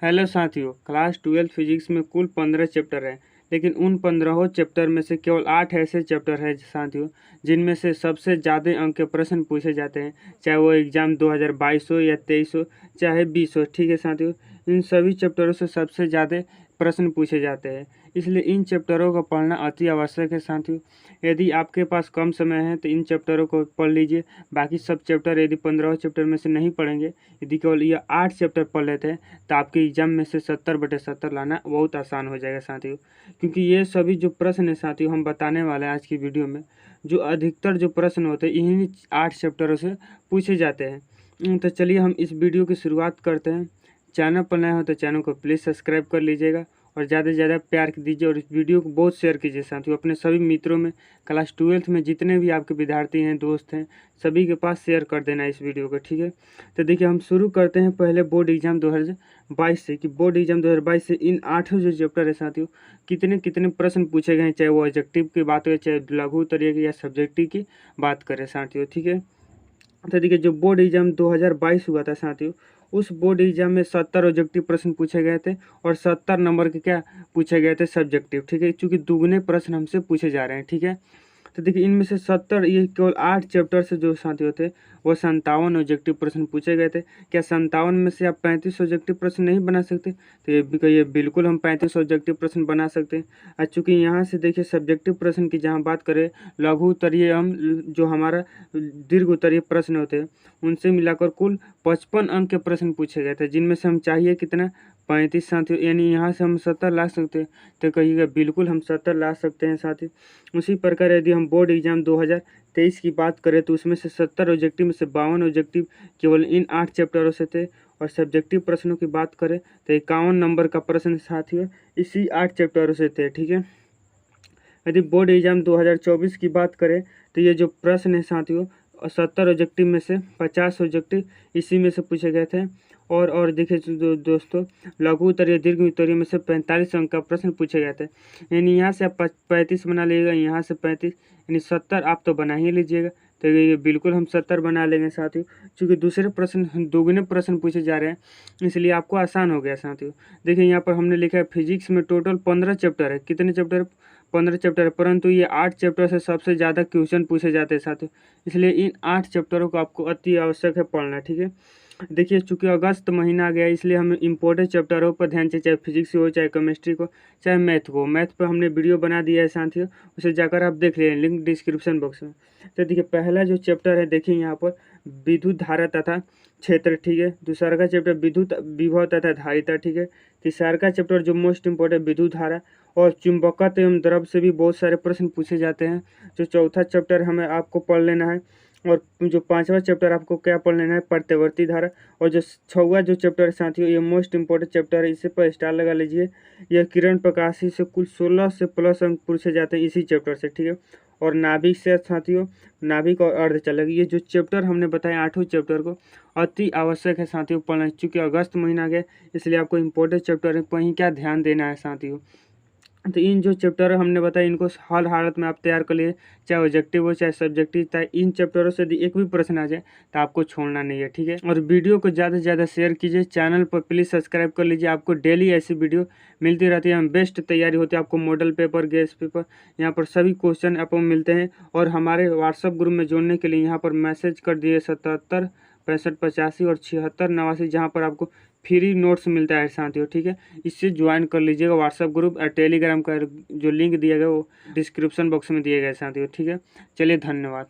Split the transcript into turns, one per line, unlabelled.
Hello साथियों, class 12 physics में कुल 15 चैप्टर हैं, लेकिन उन 15 चैप्टर में से केवल 8 ऐसे चैप्टर हैं साथियों जिनमें से सबसे ज़्यादा अंक के प्रश्न पूछे जाते हैं, चाहे वो एग्ज़ाम 2022 हो या 23 हो, चाहे 20 हो। ठीक है साथियों, इन सभी चैप्टरों से सबसे ज़्यादा प्रश्न पूछे जाते हैं, इसलिए इन चैप्टरों को पढ़ना अति आवश्यक है साथियों। यदि आपके पास कम समय है तो इन चैप्टरों को पढ़ लीजिए। बाकी सब चैप्टर यदि 15 चैप्टर में से नहीं पढ़ेंगे, यदि केवल ये 8 चैप्टर पढ़ लेते हैं तो आपके एग्जाम में से 70/70 लाना बहुत आसान हो जाएगा साथियों। क्योंकि ये सभी जो प्रश्न है साथियों हम बताने वाले हैं आज की वीडियो में, जो अधिकतर जो प्रश्न होते हैं इन्हीं 8 चैप्टरों से पूछे जाते हैं। तो चलिए हम इस वीडियो की शुरुआत करते हैं। चैनल पर नए हो तो चैनल को प्लीज़ सब्सक्राइब कर लीजिएगा और ज़्यादा से ज़्यादा प्यार दीजिए और इस वीडियो को बहुत शेयर कीजिए साथियों अपने सभी मित्रों में। क्लास 12 में जितने भी आपके विद्यार्थी हैं, दोस्त हैं, सभी के पास शेयर कर देना इस वीडियो को। ठीक है, तो देखिए हम शुरू करते हैं पहले बोर्ड एग्जाम 2022 से, कि बोर्ड एग्जाम 2022 से इन 8 जो चैप्टर है साथियों कितने कितने प्रश्न पूछे गए हैं, चाहे वो ऑब्जेक्टिव की बात हो, चाहे लघु तरीके की या सब्जेक्टिव की बात करें साथियों। ठीक है, तो देखिए जो बोर्ड एग्जाम 2022 हुआ था साथियों, उस बोर्ड एग्जाम में 70 ऑब्जेक्टिव प्रश्न पूछे गए थे और 70 नंबर के क्या पूछे गए थे, सब्जेक्टिव। ठीक है, क्योंकि दुगने प्रश्न हमसे पूछे जा रहे हैं। ठीक है, तो देखिए इनमें से 70, ये केवल 8 चैप्टर से जो साथियों थे वो 57 ऑब्जेक्टिव प्रश्न पूछे गए थे। क्या 57 में से आप 35 ऑब्जेक्टिव प्रश्न नहीं बना सकते? तो ये भी कहिए, बिल्कुल हम 35 ऑब्जेक्टिव प्रश्न बना सकते हैं। और चूँकि यहाँ से देखिए सब्जेक्टिव प्रश्न की जहाँ बात करें, लघु उत्तरीय हम जो हमारा दीर्घ उत्तरीय प्रश्न होते हैं उनसे मिलाकर कुल 55 अंक के प्रश्न पूछे गए थे, जिनमें से हम चाहिए कितना, 35 साथियों। यानी यहाँ से हम 70 ला सकते हैं? तो कहिएगा बिल्कुल हम 70 ला सकते हैं साथियों। उसी प्रकार यदि हम बोर्ड एग्जाम 2023 की बात करें तो उसमें से 70 ऑब्जेक्टिव में से 52 ऑब्जेक्टिव केवल इन 8 चैप्टरों से थे। और सब्जेक्टिव प्रश्नों की बात करें तो 51 नंबर का प्रश्न साथियों इसी 8 चैप्टरों से थे। ठीक है, यदि बोर्ड एग्जाम 2024 की बात करें तो ये जो प्रश्न है साथियों 70 ऑब्जेक्टिव में से 50 ऑब्जेक्टिव इसी में से पूछे गए थे। और देखिए दोस्तों, लघु उत्तरीय दीर्घ उत्तरीय में से 45 अंक का प्रश्न पूछे गए थे। यानी यहाँ से आप 35 बना लीजिएगा, यहाँ से 35, यानी 70 आप तो बना ही लीजिएगा। तो ये बिल्कुल हम 70 बना लेंगे साथियों, क्योंकि दूसरे प्रश्न दोगुने प्रश्न पूछे जा रहे हैं, इसलिए आपको आसान हो गया साथियों। देखिए यहाँ पर हमने लिखा है फिजिक्स में टोटल 15 चैप्टर है। कितने चैप्टर? 15 चैप्टर है, परंतु ये 8 चैप्टर से सबसे ज़्यादा क्वेश्चन पूछे जाते हैं साथियों, इसलिए इन 8 चैप्टरों को आपको अति आवश्यक है पढ़ना। ठीक है, देखिए चूंकि अगस्त महीना आ गया इसलिए हमें इंपॉर्टेंट चैप्टरों पर ध्यान चाहिए, चाहे फिजिक्स हो, चाहे केमिस्ट्री को, चाहे मैथ को। मैथ पर हमने वीडियो बना दिया है साथियों, उसे जाकर आप देख लें, लिंक डिस्क्रिप्शन बॉक्स में। तो देखिए पहला जो चैप्टर है, देखिए यहाँ पर विद्युत धारा तथा क्षेत्र। ठीक है, दूसरा का चैप्टर विद्युत विभव तथा धारिता। ठीक है, तीसरा का चैप्टर जो मोस्ट इंपॉर्टेंट विद्युत धारा और चुंबकत्व एवं द्रव से भी बहुत सारे प्रश्न पूछे जाते हैं। जो चौथा चैप्टर हमें आपको पढ़ लेना है। और जो 5वां चैप्टर आपको क्या पढ़ लेना है, प्रत्यावर्ती धारा। और जो 6वां जो चैप्टर है साथियों, ये मोस्ट इंपॉर्टेंट चैप्टर है, इसे पर स्टार लगा लीजिए। यह किरण प्रकाशी से कुल 16 से प्लस अंक पूछे जाते हैं इसी चैप्टर से। ठीक है, और नाभिक से साथियों, नाभिक और अर्धचालक, ये जो चैप्टर हमने बताया 8 चैप्टर को अति आवश्यक है साथियों पढ़ना। चूँकि अगस्त महीना गया इसलिए आपको इंपॉर्टेंट चैप्टर पर ही क्या ध्यान देना है साथियों। तो इन जो चैप्टर हमने बताया इनको हर हालत में आप तैयार कर लिए, चाहे ऑब्जेक्टिव हो चाहे सब्जेक्टिव, चाहे इन चैप्टरों से यदि एक भी प्रश्न आ जाए तो आपको छोड़ना नहीं है। ठीक है, और वीडियो को ज़्यादा से ज़्यादा शेयर कीजिए, चैनल पर प्लीज़ सब्सक्राइब कर लीजिए। आपको डेली ऐसी वीडियो मिलती रहती है, हम बेस्ट तैयारी होती है आपको, मॉडल पेपर, गेस्ट पेपर, यहाँ पर सभी क्वेश्चन आपको मिलते हैं। और हमारे व्हाट्सअप ग्रुप में जोड़ने के लिए यहाँ पर मैसेज कर दिए 77 65 85 और 76 89, जहाँ पर आपको फ्री नोट्स मिलता है साथियों। ठीक है, इससे ज्वाइन कर लीजिएगा व्हाट्सअप ग्रुप और टेलीग्राम का जो लिंक दिया गया वो डिस्क्रिप्शन बॉक्स में दिया गया है साथियों। ठीक है, चलिए धन्यवाद।